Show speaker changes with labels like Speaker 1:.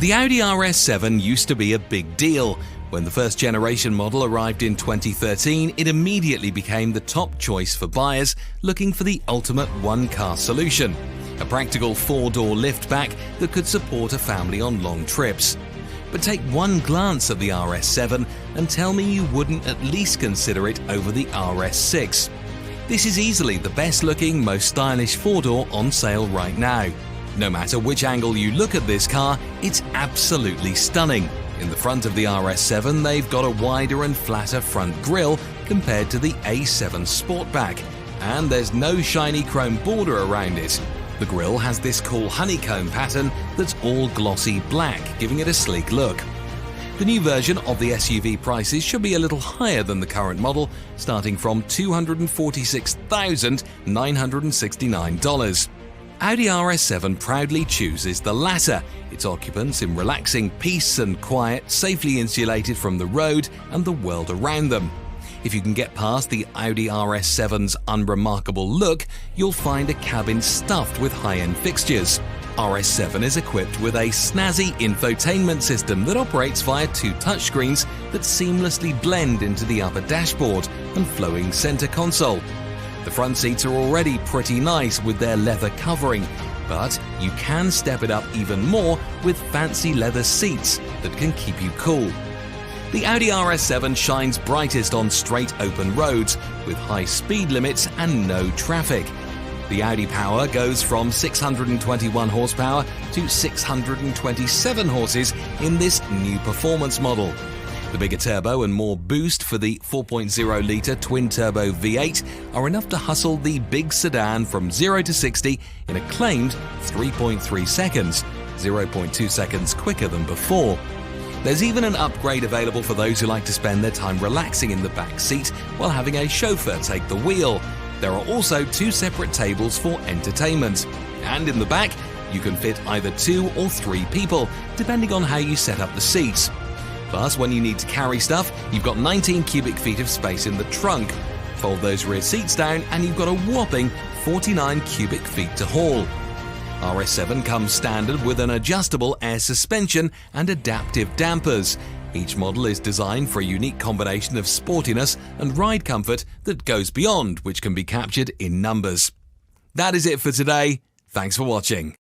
Speaker 1: The Audi RS7 used to be a big deal. When the first generation model arrived in 2013, it immediately became the top choice for buyers looking for the ultimate one-car solution. A practical four-door liftback that could support a family on long trips. But take one glance at the RS7 and tell me you wouldn't at least consider it over the RS6. This is easily the best-looking, most stylish four-door on sale right now. No matter which angle you look at this car, it's absolutely stunning. In the front of the RS7, they've got a wider and flatter front grille compared to the A7 Sportback, and there's no shiny chrome border around it. The grille has this cool honeycomb pattern that's all glossy black, giving it a sleek look. The new version of the SUV prices should be a little higher than the current model, starting from $246,969. Audi RS7 proudly chooses the latter, its occupants in relaxing peace and quiet, safely insulated from the road and the world around them. If you can get past the Audi RS7's unremarkable look, you'll find a cabin stuffed with high-end fixtures. RS7 is equipped with a snazzy infotainment system that operates via two touchscreens that seamlessly blend into the upper dashboard and flowing center console. The front seats are already pretty nice with their leather covering, but you can step it up even more with fancy leather seats that can keep you cool. The Audi RS7 shines brightest on straight open roads with high speed limits and no traffic. The Audi power goes from 621 horsepower to 627 horses in this new performance model. The bigger turbo and more boost for the 4.0-litre twin-turbo V8 are enough to hustle the big sedan from 0 to 60 in a claimed 3.3 seconds, 0.2 seconds quicker than before. There's even an upgrade available for those who like to spend their time relaxing in the back seat while having a chauffeur take the wheel. There are also two separate tables for entertainment. And in the back, you can fit either 2 or 3 people, depending on how you set up the seats. Plus, when you need to carry stuff, you've got 19 cubic feet of space in the trunk. Fold those rear seats down and you've got a whopping 49 cubic feet to haul. RS7 comes standard with an adjustable air suspension and adaptive dampers. Each model is designed for a unique combination of sportiness and ride comfort that goes beyond which can be captured in numbers. That is it for today. Thanks for watching.